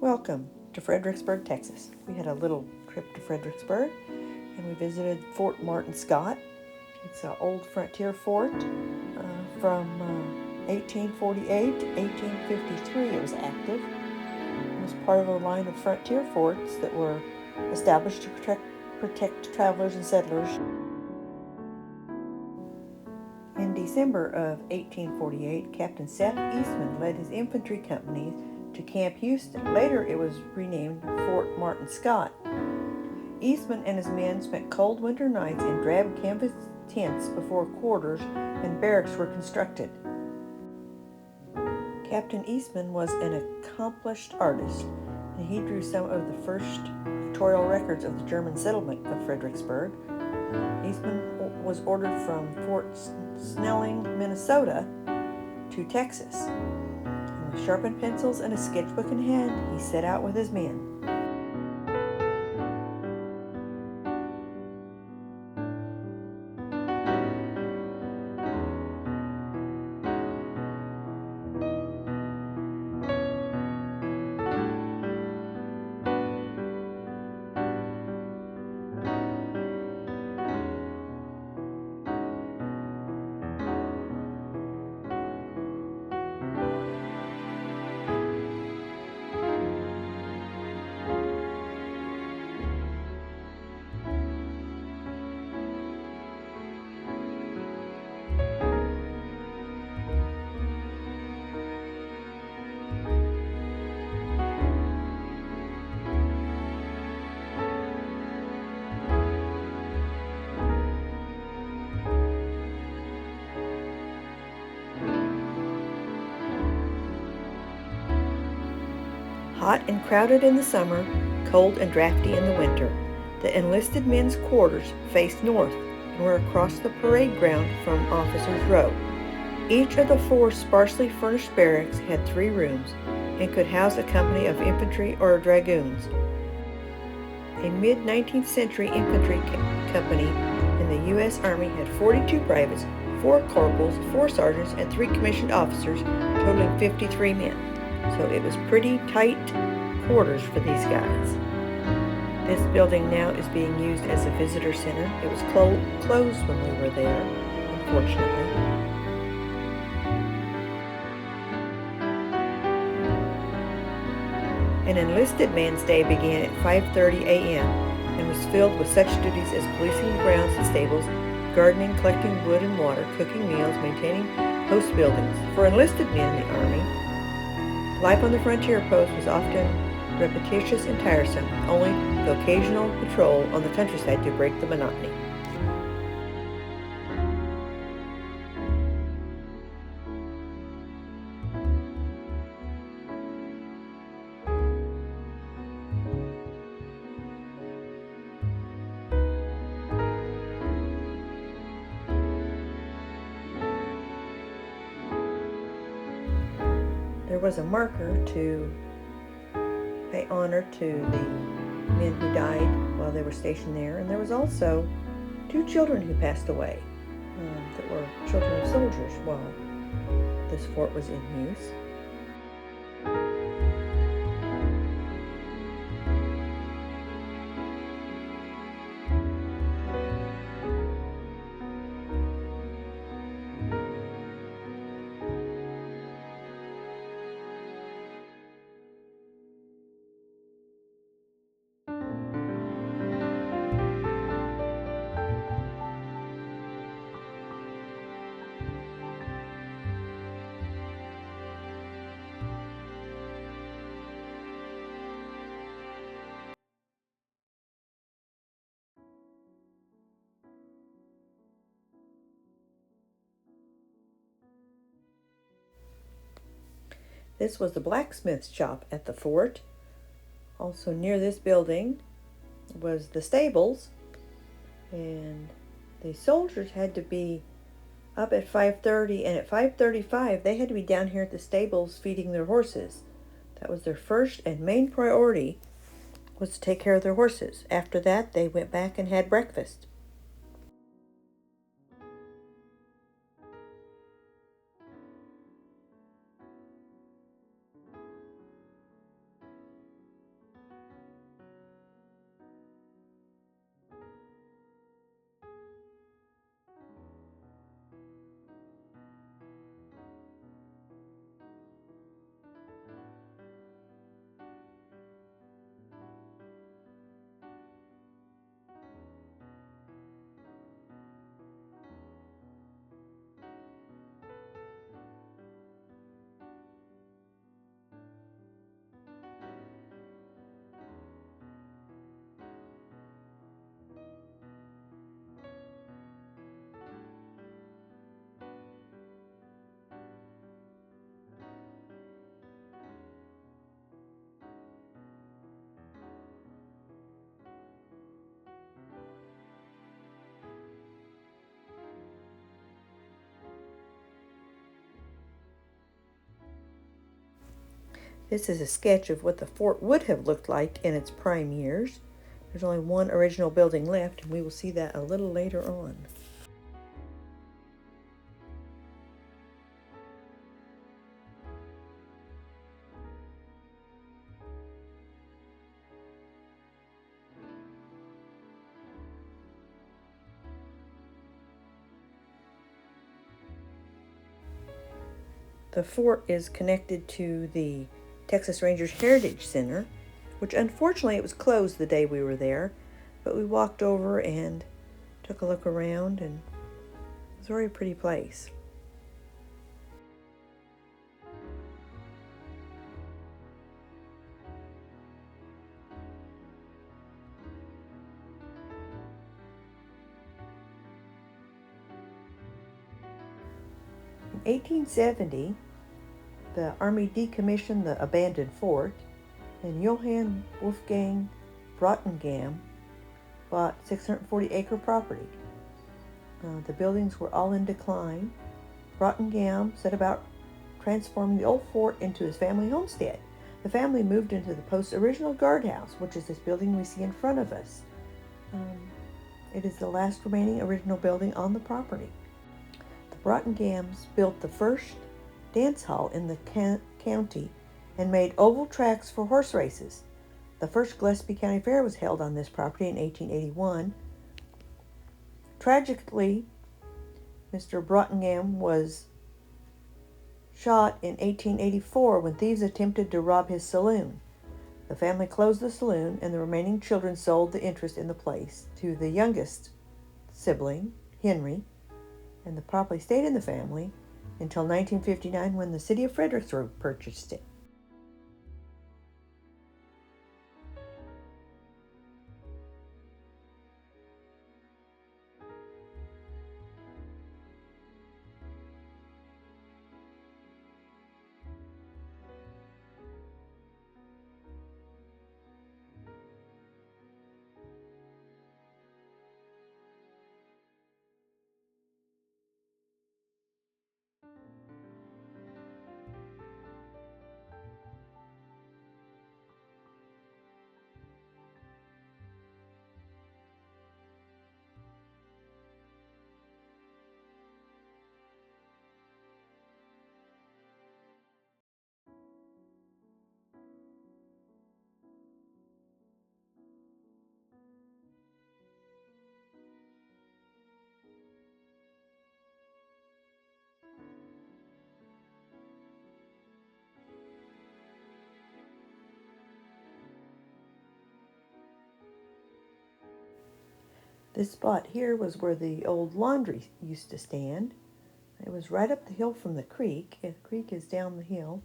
Welcome to Fredericksburg, Texas. We had a little trip to Fredericksburg and we visited Fort Martin Scott. It's an old frontier fort from 1848 to 1853. It was active. It was part of a line of frontier forts that were established to protect travelers and settlers. In December of 1848, Captain Seth Eastman led his infantry company to Camp Houston. Later it was renamed Fort Martin Scott. Eastman and his men spent cold winter nights in drab canvas tents before quarters and barracks were constructed. Captain Eastman was an accomplished artist, and he drew some of the first pictorial records of the German settlement of Fredericksburg. Eastman was ordered from Fort Snelling, Minnesota, to Texas. And with sharpened pencils and a sketchbook in hand, he set out with his men. Hot and crowded in the summer, cold and drafty in the winter, the enlisted men's quarters faced north and were across the parade ground from Officers' Row. Each of the 4 sparsely furnished barracks had 3 rooms and could house a company of infantry or dragoons. A mid-19th century infantry company in the U.S. Army had 42 privates, 4 corporals, 4 sergeants, and 3 commissioned officers, totaling 53 men. So it was pretty tight quarters for these guys. This building now is being used as a visitor center. It was closed when we were there, unfortunately. An enlisted man's day began at 5:30 a.m. and was filled with such duties as policing the grounds and stables, gardening, collecting wood and water, cooking meals, maintaining post buildings. For enlisted men in the Army, life on the frontier post was often repetitious and tiresome, with only the occasional patrol on the countryside to break the monotony. There was a marker to pay honor to the men who died while they were stationed there, and there was also 2 children who passed away that were children of soldiers while this fort was in use. This was the blacksmith's shop at the fort. Also near this building was the stables, and the soldiers had to be up at 5:30, and at 5:35 they had to be down here at the stables feeding their horses. That was their first and main priority, was to take care of their horses. After that, they went back and had breakfast. This is a sketch of what the fort would have looked like in its prime years. There's only one original building left, and we will see that a little later on. The fort is connected to the Texas Rangers Heritage Center, which unfortunately it was closed the day we were there, but we walked over and took a look around, and it was a very pretty place. In 1870, the Army decommissioned the abandoned fort, and Johann Wolfgang Brottengam bought 640-acre property. The buildings were all in decline. Brottengam set about transforming the old fort into his family homestead. The family moved into the post's original guardhouse, which is this building we see in front of us. It is the last remaining original building on the property. The Brottengams built the first dance hall in the county and made oval tracks for horse races. The first Gillespie County Fair was held on this property in 1881. Tragically, Mr. Brottengam was shot in 1884 when thieves attempted to rob his saloon. The family closed the saloon, and the remaining children sold the interest in the place to the youngest sibling, Henry, and the property stayed in the family until 1959 when the city of Fredericksburg purchased it. This spot here was where the old laundry used to stand. It was right up the hill from the creek. The creek is down the hill.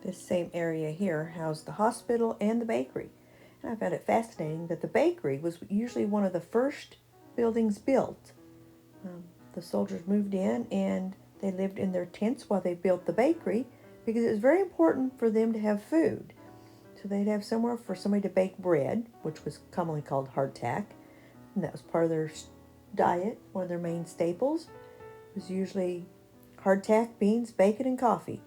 This same area here housed the hospital and the bakery. And I found it fascinating that the bakery was usually one of the first buildings built. The soldiers moved in and they lived in their tents while they built the bakery because it was very important for them to have food. So they'd have somewhere for somebody to bake bread, which was commonly called hardtack, and that was part of their diet. One of their main staples was usually hardtack, beans, bacon, and coffee.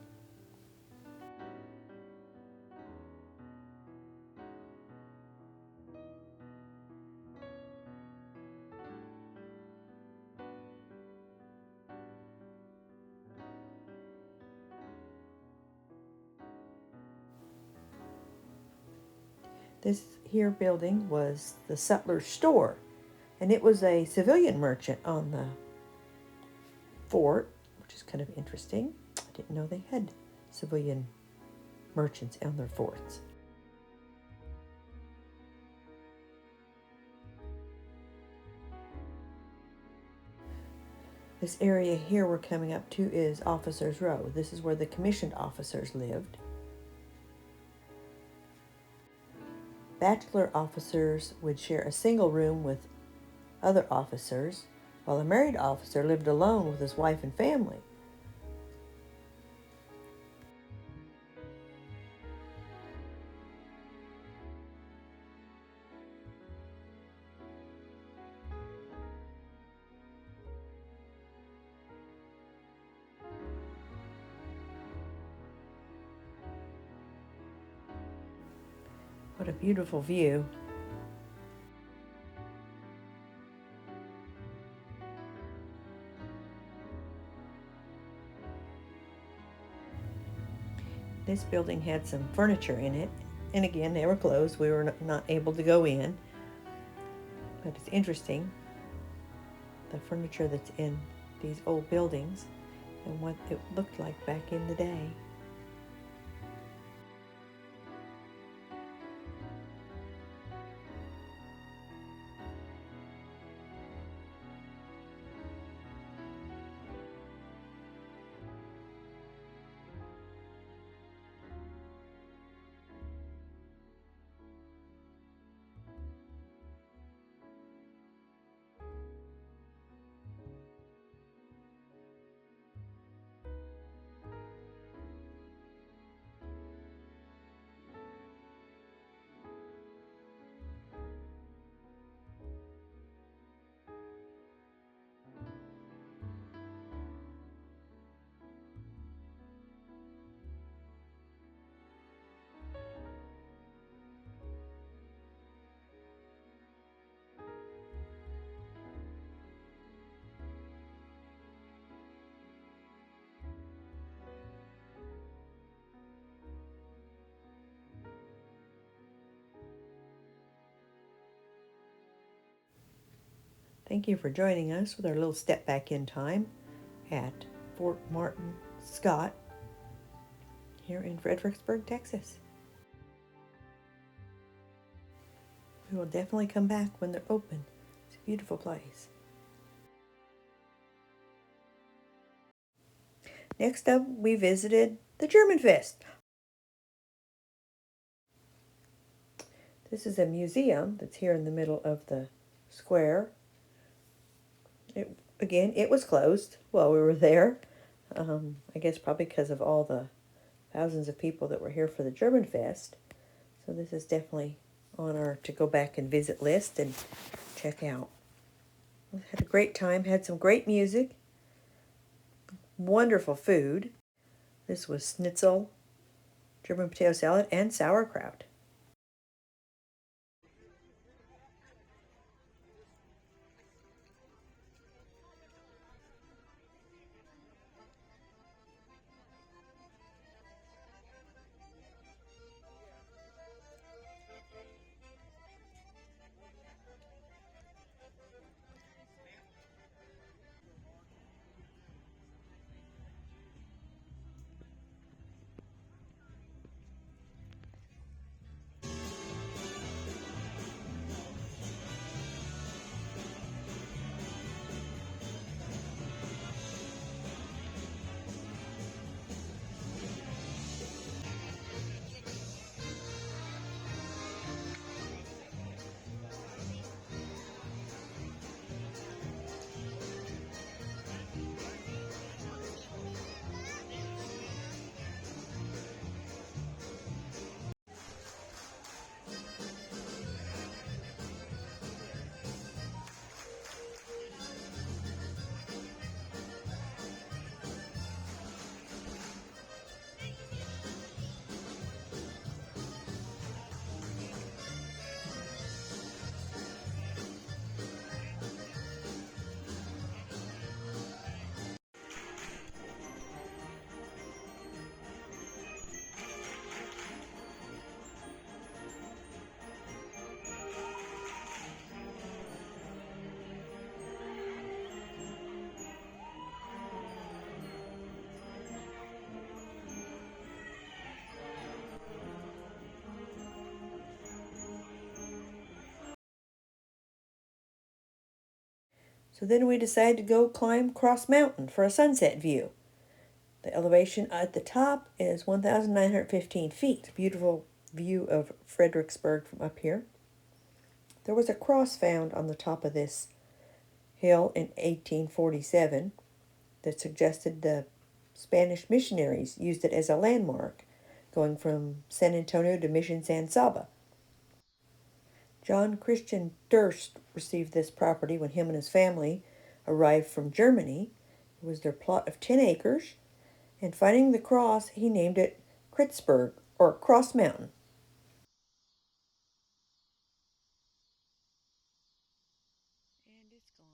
This here building was the sutler's store, and it was a civilian merchant on the fort, which is kind of interesting. I didn't know they had civilian merchants on their forts. This area here we're coming up to is Officers' Row. This is where the commissioned officers lived. Bachelor officers would share a single room with other officers, while a married officer lived alone with his wife and family. What a beautiful view. This building had some furniture in it, and again, they were closed. We were not able to go in, but it's interesting, the furniture that's in these old buildings and what it looked like back in the day. Thank you for joining us with our little step back in time at Fort Martin Scott here in Fredericksburg, Texas. We will definitely come back when they're open. It's a beautiful place. Next up, we visited the Germanfest. This is a museum that's here in the middle of the square. It was closed while we were there. I guess probably because of all the thousands of people that were here for the Germanfest. So this is definitely on our to go back and visit list and check out. We had a great time, had some great music, wonderful food. This was schnitzel, German potato salad, and sauerkraut. So then we decided to go climb Cross Mountain for a sunset view. The elevation at the top is 1,915 feet. Beautiful view of Fredericksburg from up here. There was a cross found on the top of this hill in 1847 that suggested the Spanish missionaries used it as a landmark going from San Antonio to Mission San Saba. John Christian Durst received this property when him and his family arrived from Germany. It was their plot of 10 acres, and finding the cross, he named it Kritzburg, or Cross Mountain. it's gone.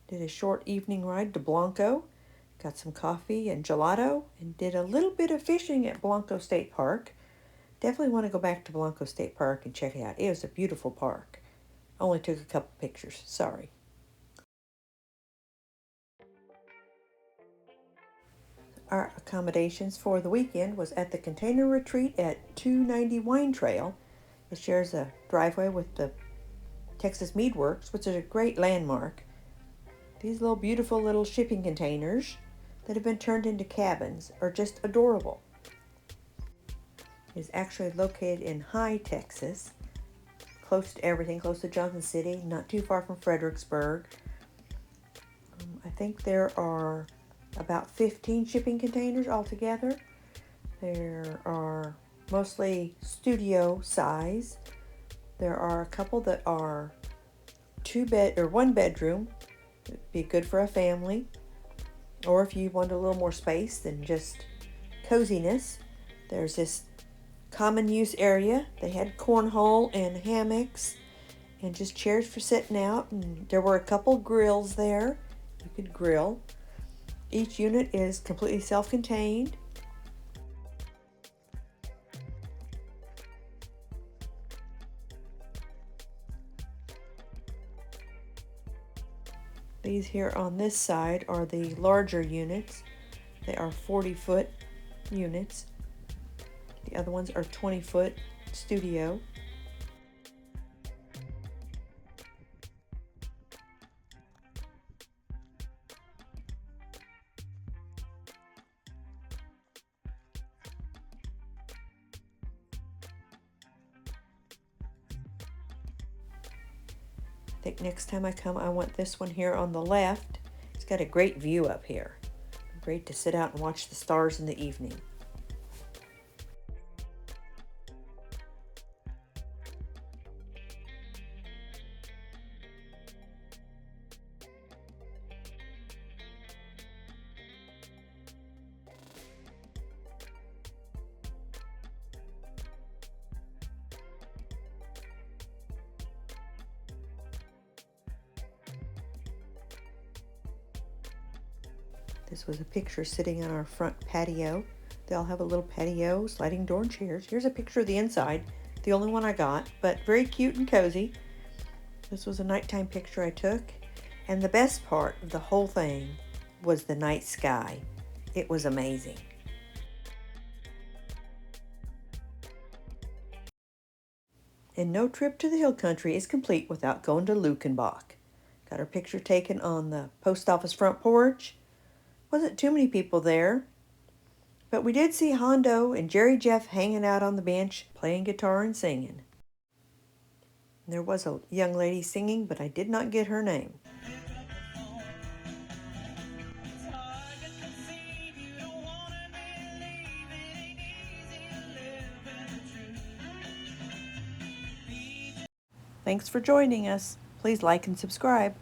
Did a short evening ride to Blanco, got some coffee and gelato, and did a little bit of fishing at Blanco State Park. Definitely want to go back to Blanco State Park and check it out. It was a beautiful park. Only took a couple pictures, sorry. Our accommodations for the weekend was at the Container Retreat at 290 Wine Trail. It shares a driveway with the Texas Mead Works, which is a great landmark. These little beautiful little shipping containers that have been turned into cabins are just adorable. It is actually located in High, Texas, close to everything, close to Johnson City, not too far from Fredericksburg. I think there are about 15 shipping containers altogether. There are mostly studio size. There are a couple that are one bedroom. It'd be good for a family. Or if you want a little more space than just coziness, there's this common use area. They had cornhole and hammocks and just chairs for sitting out, and there were a couple grills there. You could grill. Each unit is completely self-contained. These here on this side are the larger units. They are 40-foot units. The other ones are 20-foot studio. I think next time I come, I want this one here on the left. It's got a great view up here. Great to sit out and watch the stars in the evening. This was a picture sitting on our front patio. They all have a little patio, sliding door and chairs. Here's a picture of the inside, the only one I got, but very cute and cozy. This was a nighttime picture I took, and the best part of the whole thing was the night sky. It was amazing. And no trip to the hill country is complete without going to Luckenbach. Got our picture taken on the post office front porch. Wasn't too many people there, but we did see Hondo and Jerry Jeff hanging out on the bench, playing guitar and singing. And there was a young lady singing, but I did not get her name. Thanks for joining us. Please like and subscribe.